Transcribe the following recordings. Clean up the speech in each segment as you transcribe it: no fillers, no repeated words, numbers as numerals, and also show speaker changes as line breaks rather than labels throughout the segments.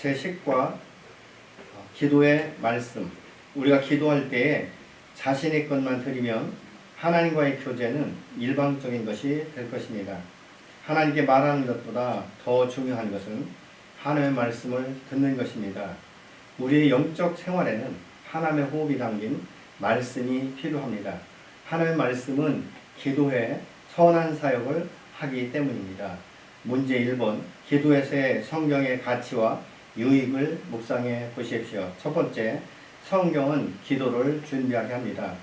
제10과 기도의 말씀. 우리가 기도할 때에 자신의 것만 드리면 하나님과의 교제는 일방적인 것이 될 것입니다. 하나님께 말하는 것보다 더 중요한 것은 하나님의 말씀을 듣는 것입니다. 우리의 영적 생활에는 하나님의 호흡이 담긴 말씀이 필요합니다. 하나님의 말씀은 기도에 선한 사역을 하기 때문입니다. 문제 1번, 기도에서의 성경의 가치와 유익을 묵상해 보십시오. 첫 번째, 성경은 기도를 준비하게 합니다.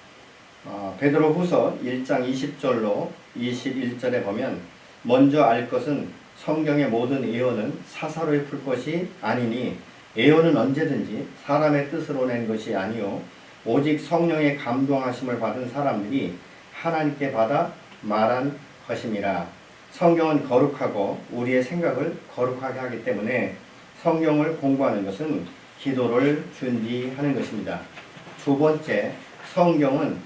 베드로후서 1장 20절로 21절에 보면 먼저 알 것은 성경의 모든 예언은 사사로이 풀 것이 아니니 예언은 언제든지 사람의 뜻으로 낸 것이 아니요 오직 성령의 감동하심을 받은 사람들이 하나님께 받아 말한 것임이라. 성경은 거룩하고 우리의 생각을 거룩하게 하기 때문에 성경을 공부하는 것은 기도를 준비하는 것입니다. 두 번째, 성경은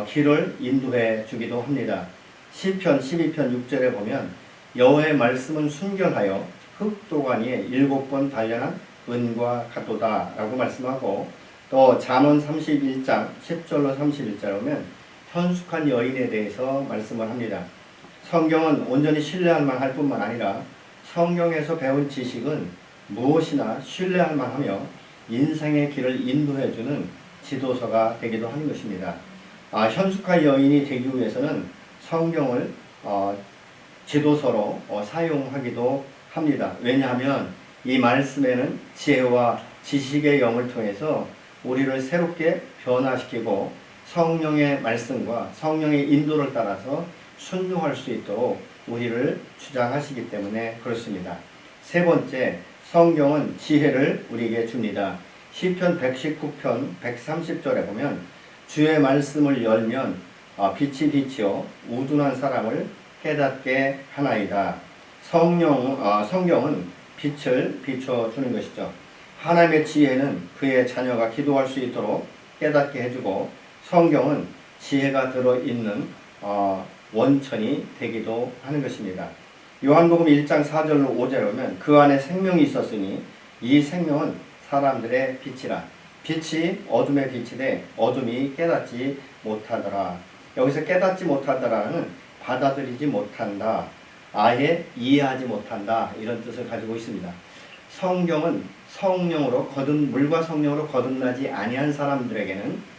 길을 인도해 주기도 합니다. 시편 12편 6절에 보면 여호와의 말씀은 순결하여 흑도관 위에 7번 단련한 은과 같도다 라고 말씀하고, 또 잠언 31장 10절로 31절에 보면 현숙한 여인에 대해서 말씀을 합니다. 성경은 온전히 신뢰할 만할 뿐만 아니라 성경에서 배운 지식은 무엇이나 신뢰할 만하며 인생의 길을 인도해주는 지도서가 되기도 하는 것입니다. 현숙한 여인이 되기 위해서는 성경을 지도서로 사용하기도 합니다. 왜냐하면 이 말씀에는 지혜와 지식의 영을 통해서 우리를 새롭게 변화시키고 성령의 말씀과 성령의 인도를 따라서 순종할 수 있도록 우리를 주장하시기 때문에 그렇습니다. 세 번째, 성경은 지혜를 우리에게 줍니다. 시편 119편 130절에 보면 주의 말씀을 열면 빛이 비치어 우둔한 사람을 깨닫게 하나이다. 성경은 빛을 비춰주는 것이죠. 하나님의 지혜는 그의 자녀가 기도할 수 있도록 깨닫게 해주고, 성경은 지혜가 들어있는 원천이 되기도 하는 것입니다. 요한복음 1장 4절로 5절에 보면 그 안에 생명이 있었으니 이 생명은 사람들의 빛이라. 빛이 어둠의 빛이 돼 어둠이 깨닫지 못하더라. 여기서 깨닫지 못하더라는 받아들이지 못한다, 아예 이해하지 못한다, 이런 뜻을 가지고 있습니다. 성경은 물과 성령으로 거듭나지 아니한 사람들에게는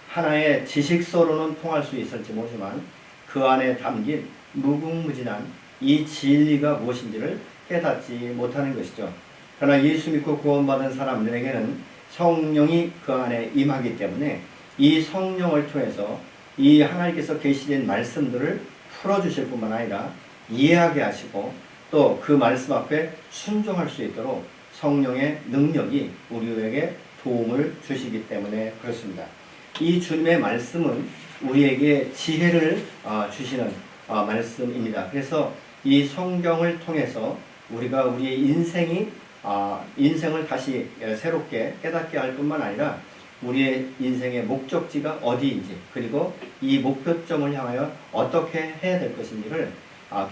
하나의 지식서로는 통할 수 있을지 모르지만 그 안에 담긴 무궁무진한 이 진리가 무엇인지를 깨닫지 못하는 것이죠. 그러나 예수 믿고 구원받은 사람들에게는 성령이 그 안에 임하기 때문에 이 성령을 통해서 이 하나님께서 계시된 말씀들을 풀어주실 뿐만 아니라 이해하게 하시고 또 그 말씀 앞에 순종할 수 있도록 성령의 능력이 우리에게 도움을 주시기 때문에 그렇습니다. 이 주님의 말씀은 우리에게 지혜를 주시는 말씀입니다. 그래서 이 성경을 통해서 우리가 우리의 인생을 다시 새롭게 깨닫게 할 뿐만 아니라 우리의 인생의 목적지가 어디인지, 그리고 이 목표점을 향하여 어떻게 해야 될 것인지를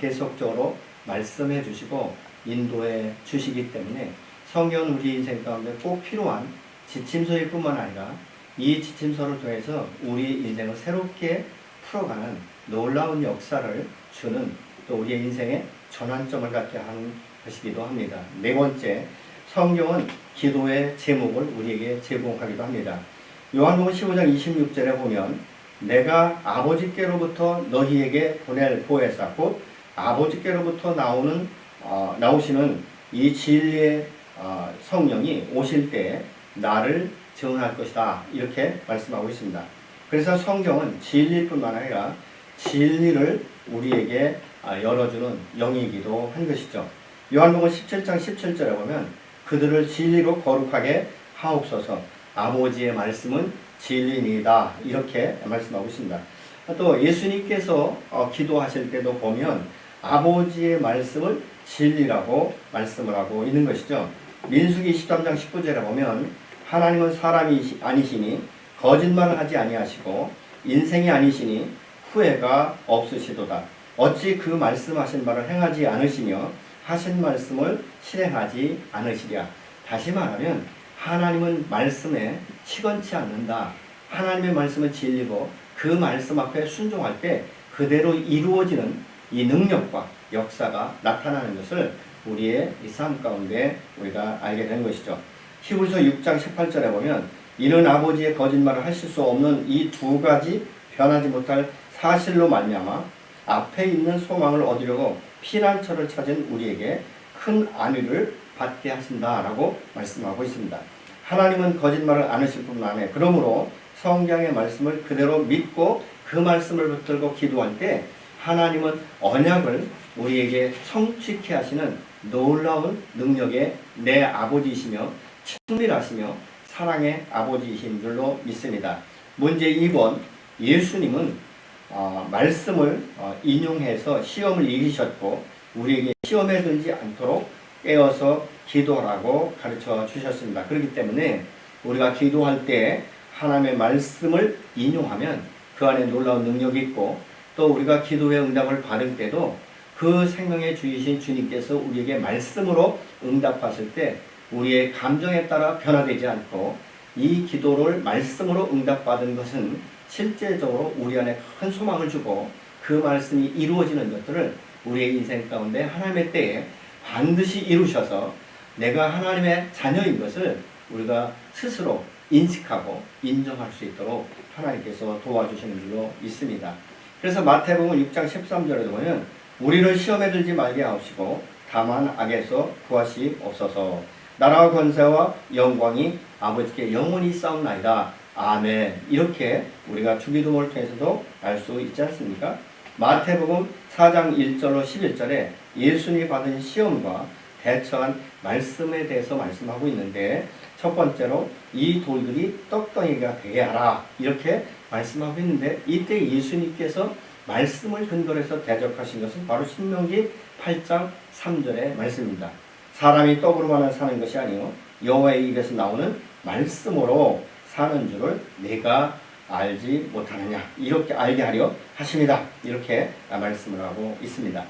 계속적으로 말씀해 주시고 인도해 주시기 때문에 성경은 우리 인생 가운데 꼭 필요한 지침서일 뿐만 아니라 이 지침서를 통해서 우리 인생을 새롭게 풀어가는 놀라운 역사를 주는, 또 우리의 인생의 전환점을 갖게 하는 것이기도 합니다. 네 번째, 성경은 기도의 제목을 우리에게 제공하기도 합니다. 요한복음 15장 26절에 보면 내가 아버지께로부터 너희에게 보낼 보혜사 곧 아버지께로부터 나오시는 이 진리의 성령이 오실 때 나를 증언할 것이다, 이렇게 말씀하고 있습니다. 그래서 성경은 진리일 뿐만 아니라 진리를 우리에게 열어주는 영이기도 한 것이죠. 요한복음 17장 17절에 보면 그들을 진리로 거룩하게 하옵소서, 아버지의 말씀은 진리니이다, 이렇게 말씀하고 있습니다. 또 예수님께서 기도하실 때도 보면 아버지의 말씀을 진리라고 말씀을 하고 있는 것이죠. 민수기 23장 19절에 보면 하나님은 사람이 아니시니 거짓말을 하지 아니하시고 인생이 아니시니 후회가 없으시도다. 어찌 그 말씀하신 바를 행하지 않으시며 하신 말씀을 실행하지 않으시랴. 다시 말하면 하나님은 말씀에 시건치 않는다. 하나님의 말씀은 진리고 그 말씀 앞에 순종할 때 그대로 이루어지는 이 능력과 역사가 나타나는 것을 우리의 이 삶 가운데 우리가 알게 되는 것이죠. 히브리서 6장 18절에 보면 이는 아버지의 거짓말을 하실 수 없는 이 두 가지 변하지 못할 사실로 말미암아 앞에 있는 소망을 얻으려고 피난처를 찾은 우리에게 큰 안위를 받게 하신다라고 말씀하고 있습니다. 하나님은 거짓말을 안 하실 뿐만 아니라 그러므로 성경의 말씀을 그대로 믿고 그 말씀을 붙들고 기도할 때 하나님은 언약을 우리에게 성취케 하시는 놀라운 능력의 내 아버지이시며 친밀하시며 사랑의 아버지이신 줄로 믿습니다. 문제 2번, 예수님은 말씀을 인용해서 시험을 이기셨고 우리에게 시험에 들지 않도록 깨어서 기도하라고 가르쳐 주셨습니다. 그렇기 때문에 우리가 기도할 때 하나님의 말씀을 인용하면 그 안에 놀라운 능력이 있고 또 우리가 기도의 응답을 받을 때도 그 생명의 주이신 주님께서 우리에게 말씀으로 응답하실 때 우리의 감정에 따라 변화되지 않고 이 기도를 말씀으로 응답받은 것은 실제적으로 우리 안에 큰 소망을 주고 그 말씀이 이루어지는 것들을 우리의 인생 가운데 하나님의 때에 반드시 이루셔서 내가 하나님의 자녀인 것을 우리가 스스로 인식하고 인정할 수 있도록 하나님께서 도와주시는 줄로 믿습니다. 그래서 마태복음 6장 13절에 보면 우리를 시험에 들지 말게 하옵시고 다만 악에서 구하시옵소서. 나라와 권세와 영광이 아버지께 영원히 있사옵나이다. 아멘. 이렇게 우리가 주기도문을 통해서도 알 수 있지 않습니까? 마태복음 4장 1절로 11절에 예수님이 받은 시험과 대처한 말씀에 대해서 말씀하고 있는데 첫 번째로 이 돌들이 떡덩이가 되게 하라 이렇게 말씀하고 있는데 이때 예수님께서 말씀을 근거로 해서 대적하신 것은 바로 신명기 8장 3절의 말씀입니다. 사람이 떡으로만 사는 것이 아니요 여호와의 입에서 나오는 말씀으로 사는 줄을 내가 알지 못하느냐 이렇게 알게 하려 하십니다. 이렇게 말씀을 하고 있습니다.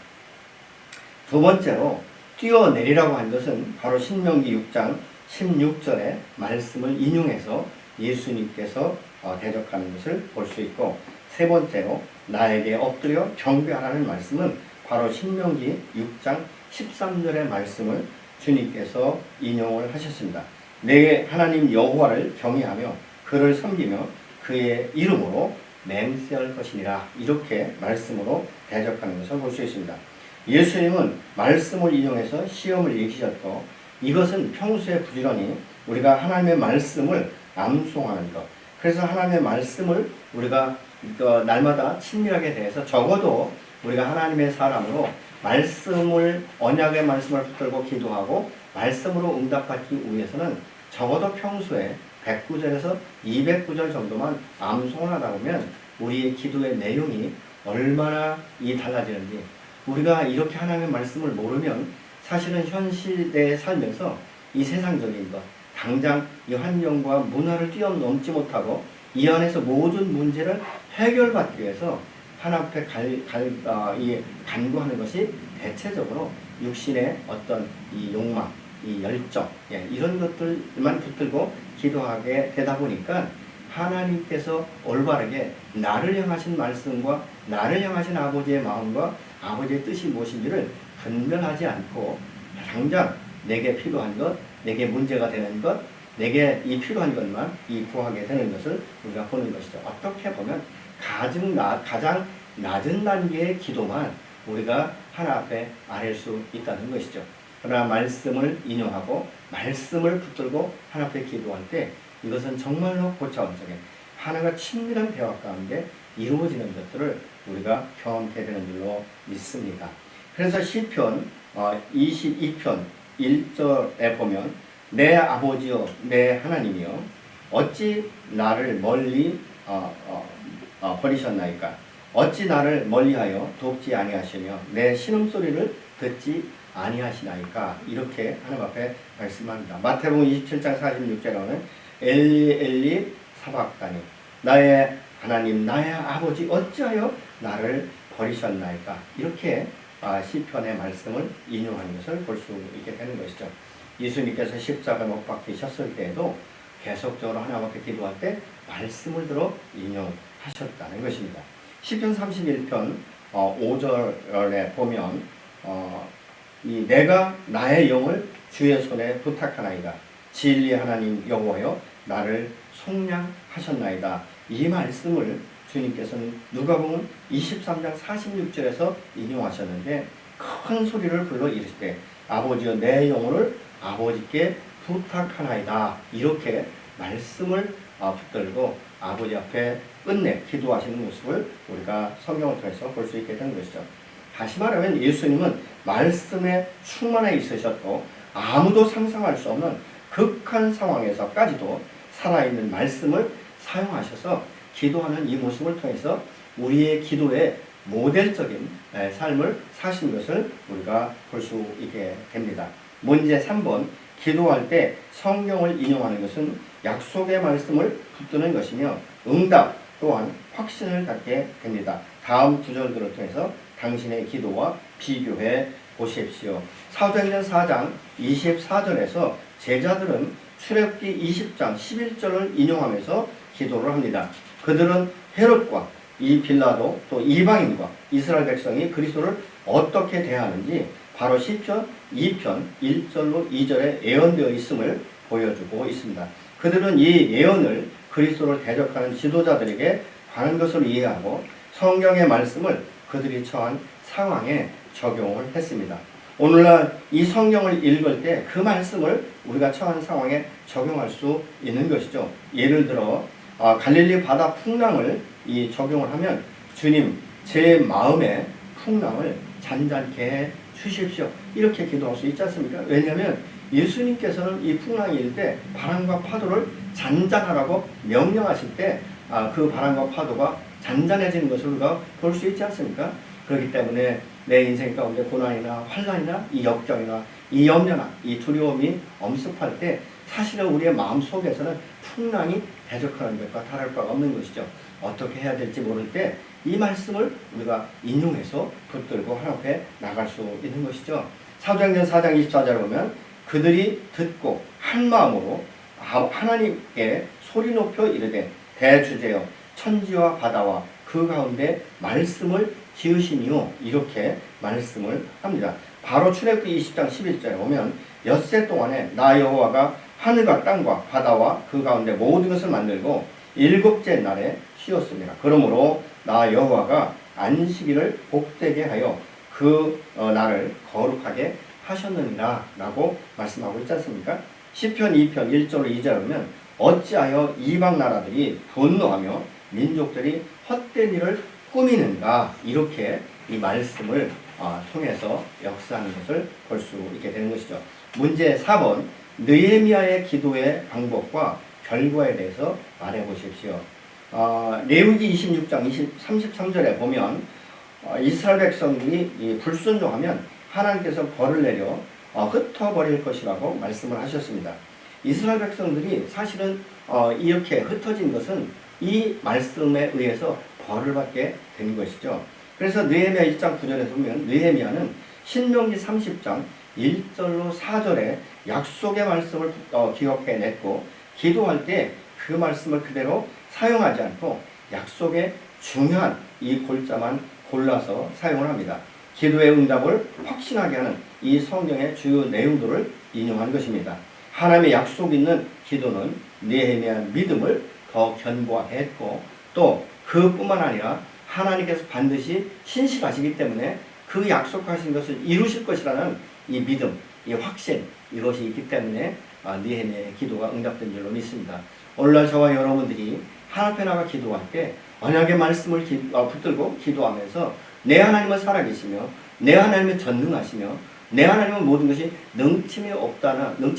두 번째로 뛰어내리라고 한 것은 바로 신명기 6장 16절의 말씀을 인용해서 예수님께서 대적하는 것을 볼 수 있고 세 번째로 나에게 엎드려 경배하라는 말씀은 바로 신명기 6장 13절의 말씀을 주님께서 인용을 하셨습니다. 내 하나님 여호와를 경외하며 그를 섬기며 그의 이름으로 맹세할 것이니라 이렇게 말씀으로 대적하는 것을 볼 수 있습니다. 예수님은 말씀을 인용해서 시험을 이기셨고 이것은 평소에 부지런히 우리가 하나님의 말씀을 암송하는 것 그래서 하나님의 말씀을 우리가 날마다 친밀하게 대해서 적어도 우리가 하나님의 사람으로 말씀을 언약의 말씀을 붙들고 기도하고 말씀으로 응답받기 위해서는 적어도 평소에 100구절에서 200구절 정도만 암송을 하다 보면 우리의 기도의 내용이 얼마나 달라지는지 우리가 이렇게 하나님의 말씀을 모르면 사실은 현 시대에 살면서 이 세상적인 것 당장 이 환경과 문화를 뛰어넘지 못하고 이 안에서 모든 문제를 해결받기 위해서 하나님 앞에 간구하는 것이 대체적으로 육신의 어떤 이 욕망, 이 열정 이런 것들만 붙들고 기도하게 되다 보니까 하나님께서 올바르게 나를 향하신 말씀과 나를 향하신 아버지의 마음과 아버지의 뜻이 무엇인지를 분별하지 않고 당장 내게 필요한 것, 내게 문제가 되는 것, 내게 이 필요한 것만 구하게 되는 것을 우리가 보는 것이죠. 어떻게 보면 가장 낮은 단계의 기도만 우리가 하나 앞에 아랠 수 있다는 것이죠. 그러나 말씀을 인용하고 말씀을 붙들고 하나 앞에 기도할 때 이것은 정말로 고차원적인 하나가 친밀한 대화 가운데 이루어지는 것들을 우리가 경험하게 되는 줄로 믿습니다. 그래서 시편 22편 1절에 보면 내 아버지여 내 하나님이여 어찌 나를 멀리 버리셨나이까 어찌 나를 멀리하여 돕지 아니하시며 내 신음소리를 듣지 아니하시나이까 이렇게 하나님 앞에 말씀합니다. 마태복음 27장 46절에는 엘리 엘리 사박다니 나의 하나님 나의 아버지 어찌하여 나를 버리셨나이까 이렇게 시편의 말씀을 인용하는 것을 볼 수 있게 되는 것이죠. 예수님께서 십자가 못 박히셨을 때에도 계속적으로 하나님 앞에 기도할 때 말씀을 들어 인용하셨다는 것입니다. 시편 31편 5절에 보면 이 내가 나의 영을 주의 손에 부탁하나이다. 진리 하나님 여호와여 나를 속량하셨나이다. 이 말씀을 주님께서는 누가복음 23장 46절에서 인용하셨는데 큰 소리를 불러 이르시되 아버지여 내 영혼을 아버지께 부탁하나이다. 이렇게 말씀을 붙들고 아버지 앞에 끝내 기도하시는 모습을 우리가 성경을 통해서 볼 수 있게 된 것이죠. 다시 말하면 예수님은 말씀에 충만해 있으셨고 아무도 상상할 수 없는 극한 상황에서까지도 살아있는 말씀을 사용하셔서 기도하는 이 모습을 통해서 우리의 기도의 모델적인 삶을 사신 것을 우리가 볼 수 있게 됩니다. 문제 3번 기도할 때 성경을 인용하는 것은 약속의 말씀을 붙드는 것이며 응답 또한 확신을 갖게 됩니다. 다음 구절들을 통해서 당신의 기도와 비교해 보십시오. 사도행전 4장 24절에서 제자들은 출애굽기 20장 11절을 인용하면서 기도를 합니다. 그들은 헤롯과 이 빌라도 또 이방인과 이스라엘 백성이 그리스도를 어떻게 대하는지 바로 시편 2편 1절로 2절에 예언되어 있음을 보여주고 있습니다. 그들은 이 예언을 그리스도를 대적하는 지도자들에게 관한 것으로 이해하고 성경의 말씀을 그들이 처한 상황에 적용을 했습니다. 오늘날 이 성경을 읽을 때 그 말씀을 우리가 처한 상황에 적용할 수 있는 것이죠. 예를 들어 갈릴리 바다 풍랑을 적용을 하면 주님 제 마음의 풍랑을 잔잔케 해 주십시오. 이렇게 기도할 수 있지 않습니까? 왜냐하면 예수님께서는 이 풍랑이 일 때 바람과 파도를 잔잔하라고 명령하실 때 그 바람과 파도가 잔잔해지는 것을 우리가 볼 수 있지 않습니까? 그렇기 때문에 내 인생 가운데 고난이나 환난이나 이 역경이나 이 염려나 이 두려움이 엄습할 때 사실은 우리의 마음 속에서는 풍랑이 대적하는 것과 다를 바가 없는 것이죠. 어떻게 해야 될지 모를 때 이 말씀을 우리가 인용해서 붙들고 하나님 앞에 나갈 수 있는 것이죠. 사도행전 4장 24절에 보면 그들이 듣고 한 마음으로 하나님께 소리 높여 이르되 대주제여 천지와 바다와 그 가운데 말씀을 지으시니요. 이렇게 말씀을 합니다. 바로 출애굽기 20장 11절에 보면 엿새 동안에 나 여호와가 하늘과 땅과 바다와 그 가운데 모든 것을 만들고 일곱째 날에 쉬었습니다. 그러므로 나 여호와가 안식일을 복되게 하여 그 날을 거룩하게 하셨느니라 라고 말씀하고 있지 않습니까? 시편 2편 1절로 2절에 보면 어찌하여 이방 나라들이 분노하며 민족들이 헛된 일을 꾸미는가 이렇게 이 말씀을 통해서 역사하는 것을 볼 수 있게 되는 것이죠. 문제 4번 느헤미야의 기도의 방법과 결과에 대해서 말해보십시오. 레위기 26장 33절에 보면 이스라엘 백성들이 불순종하면 하나님께서 벌을 내려 흩어버릴 것이라고 말씀을 하셨습니다. 이스라엘 백성들이 사실은 이렇게 흩어진 것은 이 말씀에 의해서 벌을 받게 된 것이죠. 그래서 느헤미야 1장 9절에서 보면 느헤미야는 신명기 30장 1절로 4절에 약속의 말씀을 기억해냈고 기도할 때 그 말씀을 그대로 사용하지 않고 약속의 중요한 이 골자만 골라서 사용을 합니다. 기도의 응답을 확신하게 하는 이 성경의 주요 내용들을 인용한 것입니다. 하나님의 약속 있는 기도는 느헤미야의 믿음을 더 견고하게 했고 또 그뿐만 아니라 하나님께서 반드시 신실하시기 때문에 그 약속하신 것을 이루실 것이라는 이 믿음, 이 확신 이것이 있기 때문에 느헤미야의 기도가 응답된 줄로 믿습니다. 오늘날 저와 여러분들이 하나님 앞에 나가 기도할 때 언약의 말씀을 붙들고 기도하면서 내 하나님은 살아계시며 내 하나님은 전능하시며 내 하나님은 모든 것이 능치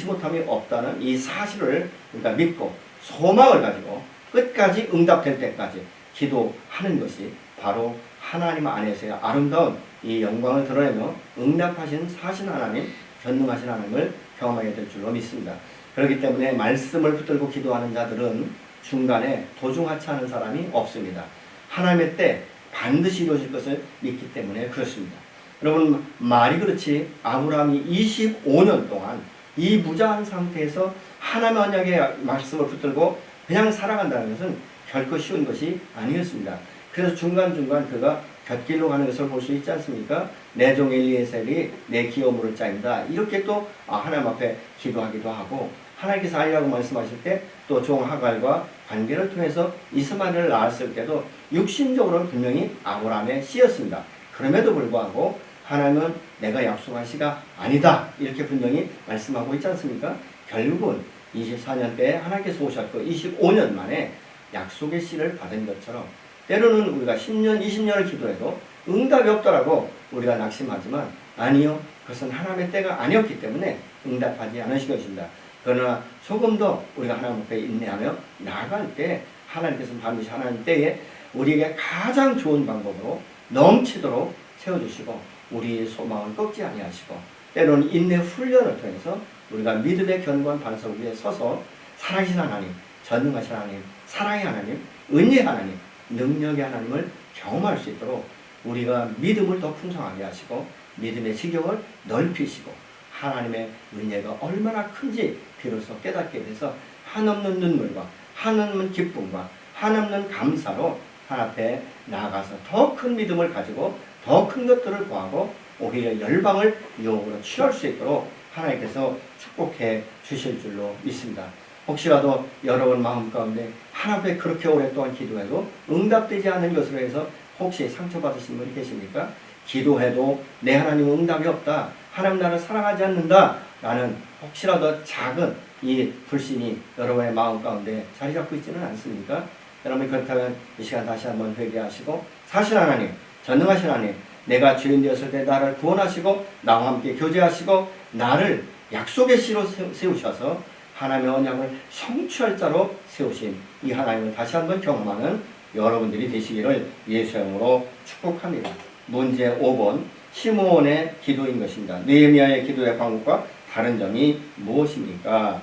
못함이 없다는 이 사실을 우리가 믿고 소망을 가지고 끝까지 응답될 때까지 기도하는 것이 바로 하나님 안에서의 아름다운 이 영광을 드러내며 응답하신 사신 하나님, 전능하신 하나님을 경험하게 될 줄로 믿습니다. 그렇기 때문에 말씀을 붙들고 기도하는 자들은 중간에 도중하찮은 사람이 없습니다. 하나님의 때 반드시 이루어질 것을 믿기 때문에 그렇습니다. 여러분 말이 그렇지 아브라함이 25년 동안 이 무자한 상태에서 하나님의 언약의 말씀을 붙들고 그냥 살아간다는 것은 결코 쉬운 것이 아니었습니다. 그래서 중간중간 그가 곁길로 가는 것을 볼 수 있지 않습니까? 내 종 엘리에셀이 내 기업 물을 자입니다. 이렇게 또 하나님 앞에 기도하기도 하고, 하나님께서 아니라고 말씀하실 때 또 종 하갈과 관계를 통해서 이스마엘을 낳았을 때도 육신적으로는 분명히 아브라함의 씨였습니다. 그럼에도 불구하고 하나님은 내가 약속한 씨가 아니다, 이렇게 분명히 말씀하고 있지 않습니까? 결국은 24년 때에 하나님께서 오셨고 25년 만에 약속의 씨를 받은 것처럼, 때로는 우리가 10년, 20년을 기도해도 응답이 없더라고 우리가 낙심하지만, 아니요, 그것은 하나님의 때가 아니었기 때문에 응답하지 않으신 것입니다. 그러나 조금 더 우리가 하나님 앞에 인내하며 나아갈 때 하나님께서는 반드시 하나님 때에 우리에게 가장 좋은 방법으로 넘치도록 채워주시고, 우리의 소망을 꺾지 아니하시고, 때로는 인내 훈련을 통해서 우리가 믿음의 견고한 반석 위에 서서 살아계신 하나님, 전능하신 하나님, 사랑의 하나님, 은혜의 하나님, 능력의 하나님을 경험할 수 있도록 우리가 믿음을 더 풍성하게 하시고, 믿음의 지경을 넓히시고, 하나님의 은혜가 얼마나 큰지 비로소 깨닫게 돼서 한없는 눈물과 한없는 기쁨과 한없는 감사로 하나님 앞에 나아가서 더 큰 믿음을 가지고 더 큰 것들을 구하고 오히려 열방을 유혹으로 취할 수 있도록 하나님께서 축복해 주실 줄로 믿습니다. 혹시라도 여러분 마음 가운데 하나님 앞에 그렇게 오랫동안 기도해도 응답되지 않는 것으로 해서 혹시 상처받으신 분이 계십니까? 기도해도 내 하나님은 응답이 없다, 하나님 나를 사랑하지 않는다 라는 혹시라도 작은 이 불신이 여러분의 마음 가운데 자리 잡고 있지는 않습니까? 여러분 그렇다면 이 시간 다시 한번 회개하시고, 사실 하나님, 전능하신 하나님, 내가 죄인 되었을 때 나를 구원하시고 나와 함께 교제하시고 나를 약속의 씨로 세우셔서 하나님의 언약을 성취할 자로 세우신 이 하나님을 다시 한번 경험하는 여러분들이 되시기를 예수의 이름으로 축복합니다. 문제 5번, 시므온의 기도인 것입니다. 느헤미야의 기도의 방법과 다른 점이 무엇입니까?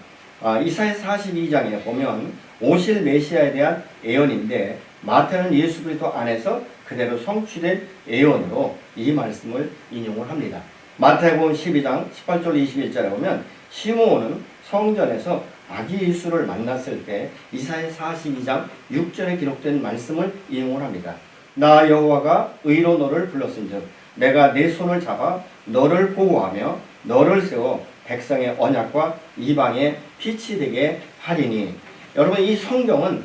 이사야 42장에 보면 오실 메시아에 대한 예언인데, 마태는 예수 그리스도 안에서 그대로 성취된 예언으로 이 말씀을 인용을 합니다. 마태복음 12장 18절 21절에 보면 시므온은 성전에서 아기 예수를 만났을 때 이사야 42장 6절에 기록된 말씀을 인용을 합니다. 나 여호와가 의로 너를 불렀은즉 내가 내 손을 잡아 너를 보호하며 너를 세워 백성의 언약과 이방의 빛이 되게 하리니. 여러분, 이 성경은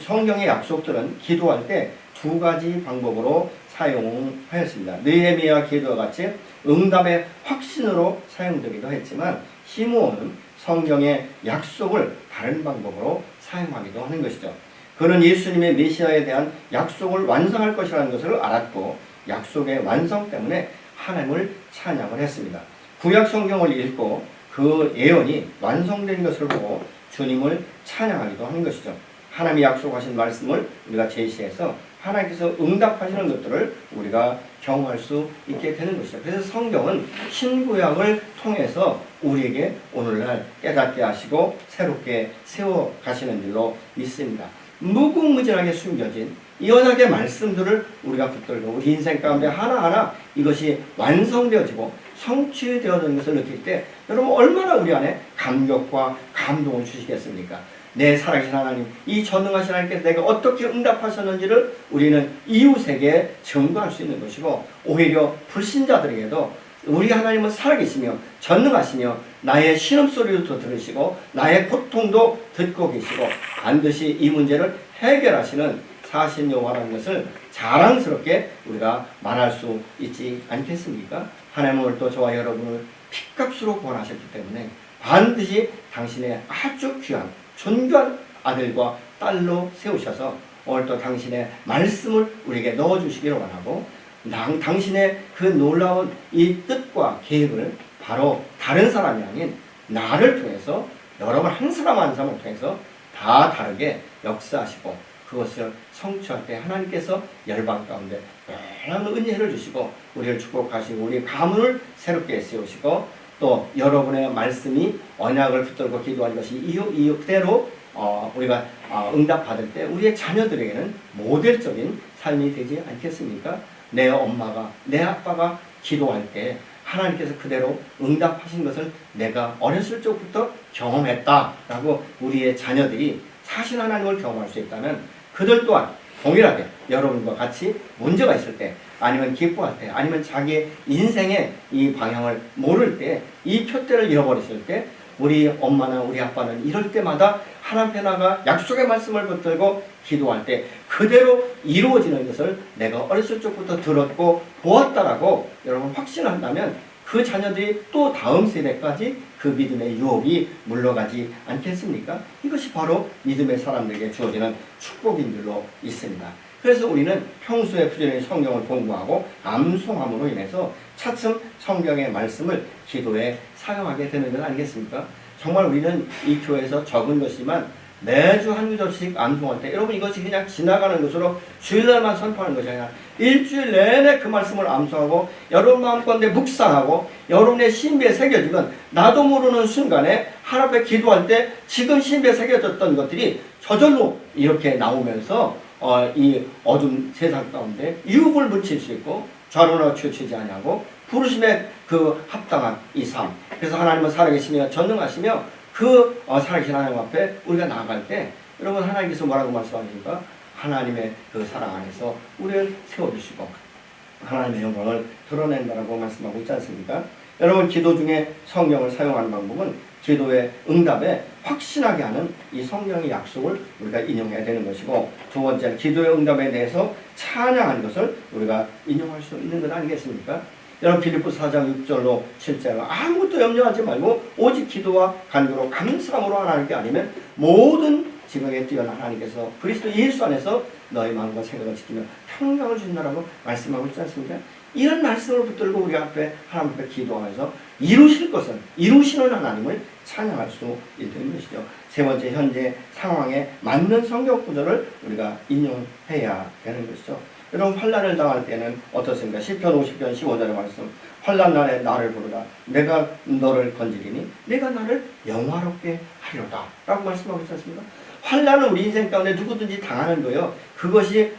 성경의 약속들은 기도할 때 두 가지 방법으로 사용하였습니다. 느헤미야 기도와 같이 응답의 확신으로 사용되기도 했지만, 시므온은 성경의 약속을 다른 방법으로 사용하기도 하는 것이죠. 그는 예수님의 메시아에 대한 약속을 완성할 것이라는 것을 알았고, 약속의 완성 때문에 하나님을 찬양을 했습니다. 구약 성경을 읽고 그 예언이 완성된 것을 보고 주님을 찬양하기도 하는 것이죠. 하나님이 약속하신 말씀을 우리가 제시해서 하나님께서 응답하시는 것들을 우리가 경험할 수 있게 되는 것이죠. 그래서 성경은 신구약을 통해서 우리에게 오늘날 깨닫게 하시고 새롭게 세워 가시는 줄로 믿습니다. 무궁무진하게 숨겨진 이 언약의 말씀들을 우리가 붙들고 우리 인생 가운데 하나하나 이것이 완성되어지고 성취되어지는 것을 느낄 때 여러분 얼마나 우리 안에 감격과 감동을 주시겠습니까? 내 살아계신 하나님, 이 전능하신 하나님께서 내가 어떻게 응답하셨는지를 우리는 이웃에게 증거할 수 있는 것이고, 오히려 불신자들에게도 우리 하나님은 살아계시며 전능하시며 나의 신음소리도 들으시고 나의 고통도 듣고 계시고 반드시 이 문제를 해결하시는 사신 여호와라는 것을 자랑스럽게 우리가 말할 수 있지 않겠습니까? 하나님은 오늘 또 저와 여러분을 핏값으로 구원하셨기 때문에 반드시 당신의 아주 귀한 존귀한 아들과 딸로 세우셔서 오늘 또 당신의 말씀을 우리에게 넣어주시기를 원하고, 당신의 그 놀라운 이 뜻과 계획을 바로 다른 사람이 아닌 나를 통해서, 여러분 한 사람 한 사람을 통해서 다 다르게 역사하시고 그것을 성취할 때 하나님께서 열방 가운데 놀라운 은혜를 주시고 우리를 축복하시고 우리의 가문을 새롭게 세우시고, 또 여러분의 말씀이 언약을 붙들고 기도하는 것이 이유 그대로 우리가 응답받을 때 우리의 자녀들에게는 모델적인 삶이 되지 않겠습니까? 내 엄마가 내 아빠가 기도할 때 하나님께서 그대로 응답하신 것을 내가 어렸을 적부터 경험했다라고 우리의 자녀들이 사실 하나님을 경험할 수 있다면 그들 또한 동일하게 여러분과 같이 문제가 있을 때 아니면 기뻐할 때 아니면 자기의 인생의 이 방향을 모를 때 이 표대를 잃어버렸을 때 우리 엄마나 우리 아빠는 이럴 때마다 하나님 나가 약속의 말씀을 붙들고 기도할 때 그대로 이루어지는 것을 내가 어렸을 적부터 들었고 보았다라고 여러분 확신한다면 그 자녀들이 또 다음 세대까지 그 믿음의 유혹이 물러가지 않겠습니까? 이것이 바로 믿음의 사람들에게 주어지는 축복인 줄로 있습니다. 그래서 우리는 평소에 부지런히 성경을 공부하고 암송함으로 인해서 차츰 성경의 말씀을 기도에 사용하게 되는 것 아니겠습니까? 정말 우리는 이 교회에서 적은 것이지만 매주 한 구절씩 암송할 때 여러분 이것이 그냥 지나가는 것으로 주일날만 선포하는 것이 아니라 일주일 내내 그 말씀을 암송하고 여러분 마음가운데 묵상하고 여러분의 신비에 새겨지면 나도 모르는 순간에 하나님 앞에 기도할 때 지금 신비에 새겨졌던 것들이 저절로 이렇게 나오면서 이 어둠 세상 가운데 유혹을 물칠 수 있고 좌로나 치우치지 아니하고 부르심에 그 합당한 이 삶. 그래서 하나님은 살아계시며 전능하시며 그 살아계신 하나님 앞에 우리가 나아갈 때 여러분 하나님께서 뭐라고 말씀하십니까? 하나님의 그 사랑 안에서 우리를 세워주시고 하나님의 영광을 드러낸다라고 말씀하고 있지 않습니까? 여러분 기도 중에 성경을 사용하는 방법은 기도의 응답에 확신하게 하는 이 성경의 약속을 우리가 인용해야 되는 것이고 두 번째는 기도의 응답에 대해서 찬양하는 것을 우리가 인용할 수 있는 것 아니겠습니까? 여러분 빌립보서 4장 6절로 7절로 아무것도 염려하지 말고 오직 기도와 간구로 감사함으로 하나님께 아니면 모든 지각에 뛰어난 하나님께서 그리스도 예수 안에서 너의 마음과 생각을 지키며 평강을 주신다라고 말씀하고 있지 않습니까? 이런 말씀을 붙들고 우리 앞에 하나님 앞에 기도하면서 이루실 것은 이루시는 하나님을 찬양할 수 있는 것이죠. 세 번째 현재 상황에 맞는 성경 구절을 우리가 인용해야 되는 것이죠. 여러분 환난을 당할 때는 어떻습니까? 시편 50편 15절의 말씀 환난 날에 나를 부르라 내가 너를 건지리니 내가 나를 영화롭게 하리로다 라고 말씀하고 있지 않습니까? 환난은 우리 인생 가운데 누구든지 당하는 거예요. 그것이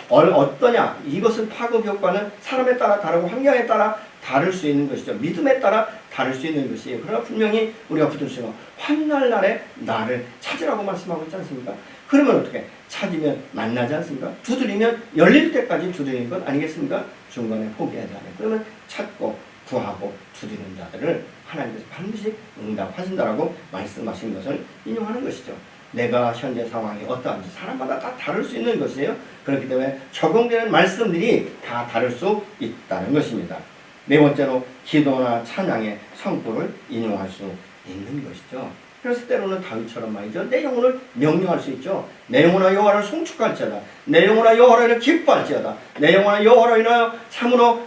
어떠냐 이것은 파급 효과는 사람에 따라 다르고 환경에 따라 다를 수 있는 것이죠. 믿음에 따라 다를 수 있는 것이에요. 그러나 분명히 우리가 붙들 수 있는 환난 날에 나를 찾으라고 말씀하고 있지 않습니까? 그러면 어떻게? 찾으면 만나지 않습니까? 두드리면 열릴 때까지 두드리는 것 아니겠습니까? 중간에 포기하지 않아요. 그러면 찾고 구하고 두드리는 자들을 하나님께서 반드시 응답하신다라고 말씀하신 것을 인용하는 것이죠. 내가 현재 상황이 어떠한지 사람마다 다 다를 수 있는 것이에요. 그렇기 때문에 적용되는 말씀들이 다 다를 수 있다는 것입니다. 네 번째로 기도나 찬양의 성부를 인용할 수 있는 것이죠. 그래서 때로는 다윗처럼 말이죠. 내 영혼을 명령할 수 있죠. 내 영혼아 여호와를 송축할지어다. 내 영혼아 여호와로 인하여 기뻐할지어다. 내 영혼아 여호와로 인하여 참으로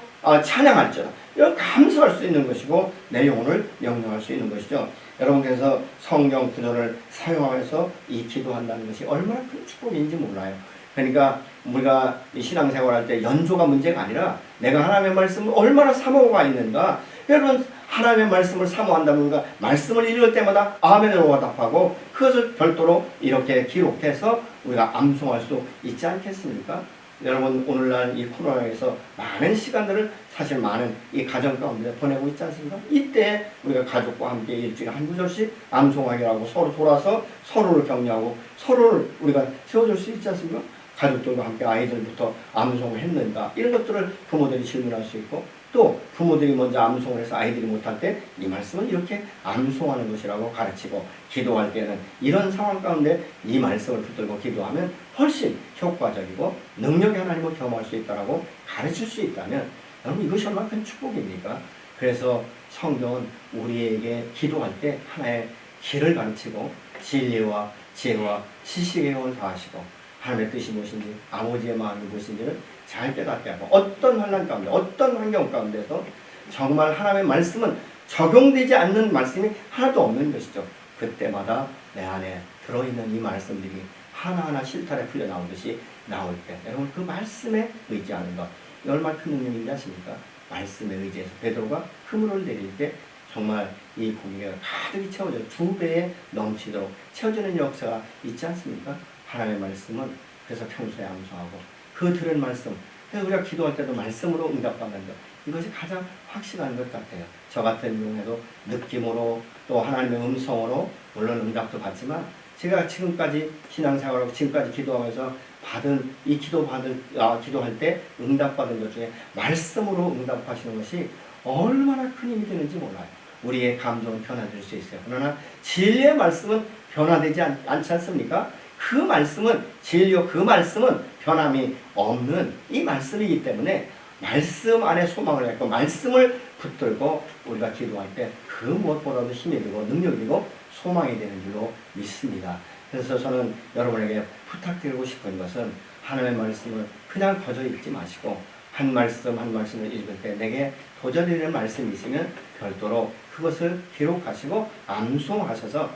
찬양할지어다. 이런 감사할 수 있는 것이고 내 영혼을 명령할 수 있는 것이죠. 여러분께서 성경 구절을 사용하면서 이 기도한다는 것이 얼마나 큰 축복인지 몰라요. 그러니까 우리가 신앙생활할 때 연조가 문제가 아니라 내가 하나님의 말씀을 얼마나 사모가 있는가. 여러분 하나님의 말씀을 사모한다면 우리가 말씀을 읽을 때마다 아멘으로 답하고 그것을 별도로 이렇게 기록해서 우리가 암송할 수 있지 않겠습니까? 여러분 오늘날 이 코로나에서 많은 시간들을 사실 많은 이 가정 가운데 보내고 있지 않습니까? 이때 우리가 가족과 함께 일주일에 한 구절씩 암송하기라고 서로 돌아서 서로를 격려하고 서로를 우리가 세워줄 수 있지 않습니까? 가족들과 함께 아이들부터 암송을 했는가 이런 것들을 부모들이 질문할 수 있고 또 부모들이 먼저 암송을 해서 아이들이 못할 때 이 말씀은 이렇게 암송하는 것이라고 가르치고 기도할 때는 이런 상황 가운데 이 말씀을 붙들고 기도하면 훨씬 효과적이고 능력의 하나님을 경험할 수 있다고 가르칠 수 있다면 여러분 이것이 얼마나 큰 축복입니까? 그래서 성경은 우리에게 기도할 때 하나의 길을 가르치고 진리와 지혜와 지식의 영을 다하시고 하나님의 뜻이 무엇인지 아버지의 마음이 무엇인지를 잘 깨닫게 하고 어떤 환난 가운데 어떤 환경 가운데서 정말 하나님의 말씀은 적용되지 않는 말씀이 하나도 없는 것이죠. 그때마다 내 안에 들어있는 이 말씀들이 하나하나 실타래 풀려 나오듯이 나올 때 여러분 그 말씀에 의지하는 것 얼마나 큰 능력인지 아십니까? 말씀에 의지해서 베드로가 그물을 내릴 때 정말 이 고기가 가득히 채워져 2배에 넘치도록 채워지는 역사가 있지 않습니까? 하나님의 말씀은 그래서 평소에 암송하고 그 들은 말씀 그래서 우리가 기도할 때도 말씀으로 응답받는 것, 이것이 가장 확실한 것 같아요. 저 같은 경우에도 느낌으로 또 하나님의 음성으로 물론 응답도 받지만 제가 지금까지 신앙생활하고 지금까지 기도하면서 받은 이 기도할 때 응답받은 것 중에 말씀으로 응답하시는 것이 얼마나 큰 힘이 되는지 몰라요. 우리의 감정은 변화될 수 있어요. 그러나 진리의 말씀은 변화되지 않지 않습니까? 그 말씀은 진리요, 그 말씀은 변함이 없는 이 말씀이기 때문에 말씀 안에 소망을 갖고 말씀을 붙들고 우리가 기도할 때 그 무엇보다도 힘이 되고 능력이 되고 소망이 되는 줄로 믿습니다. 그래서 저는 여러분에게 부탁드리고 싶은 것은 하나님의 말씀을 그냥 거저 읽지 마시고 한 말씀 한 말씀을 읽을 때 내게 도전되는 말씀이 있으면 별도로 그것을 기록하시고 암송하셔서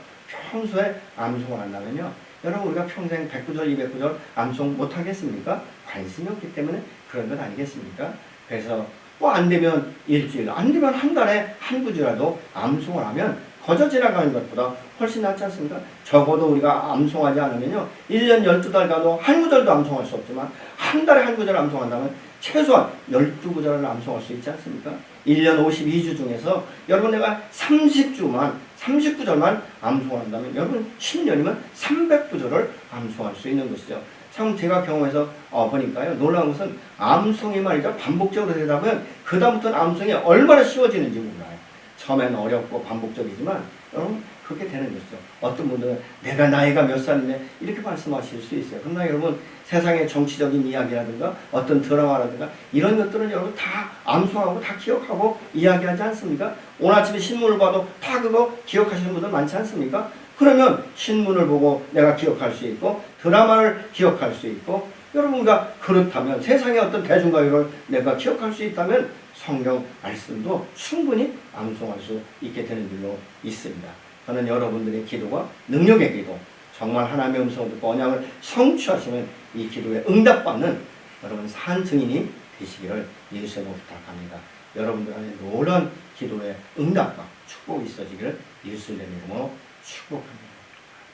평소에 암송을 한다면요, 여러분 우리가 평생 100구절 200구절 암송 못하겠습니까? 관심이 없기 때문에 그런 것 아니겠습니까? 그래서 안 되면 일주일, 안 되면 한 달에 한 구절이라도 암송을 하면 거저 지나가는 것보다 훨씬 낫지 않습니까? 적어도 우리가 암송하지 않으면요, 1년 12달 가도 한 구절도 암송할 수 없지만 한 달에 한 구절 암송한다면 최소한 12구절을 암송할 수 있지 않습니까? 1년 52주 중에서 여러분 내가 39절만 암송한다면 여러분 10년이면 300구절을 암송할 수 있는 것이죠. 참 제가 경험해서 보니까요, 놀라운 것은 암송이 말이죠, 반복적으로 되다 보면 그 다음부터는 암송이 얼마나 쉬워지는지 몰라요. 처음에는 어렵고 반복적이지만 여러분 그렇게 되는 것이죠. 어떤 분들은 내가 나이가 몇 살인데 이렇게 말씀하실 수 있어요. 그러나 여러분 세상의 정치적인 이야기라든가 어떤 드라마라든가 이런 것들은 여러분 다 암송하고 다 기억하고 이야기하지 않습니까? 오늘 아침에 신문을 봐도 다 그거 기억하시는 분들 많지 않습니까? 그러면 신문을 보고 내가 기억할 수 있고 드라마를 기억할 수 있고, 여러분과 그렇다면 세상의 어떤 대중가요를 내가 기억할 수 있다면 성경 말씀도 충분히 암송할 수 있게 되는 줄로 있습니다. 저는 여러분들의 기도가 능력의 기도, 정말 하나님의 음성을 듣고 언약을 성취하시는 이 기도에 응답받는 여러분 산 증인이 되시기를 예수님으로 부탁합니다. 여러분들 안에 놀라운 기도의 응답과 축복이 있어지기를 예수님의 이름으로 축복합니다.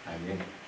아멘.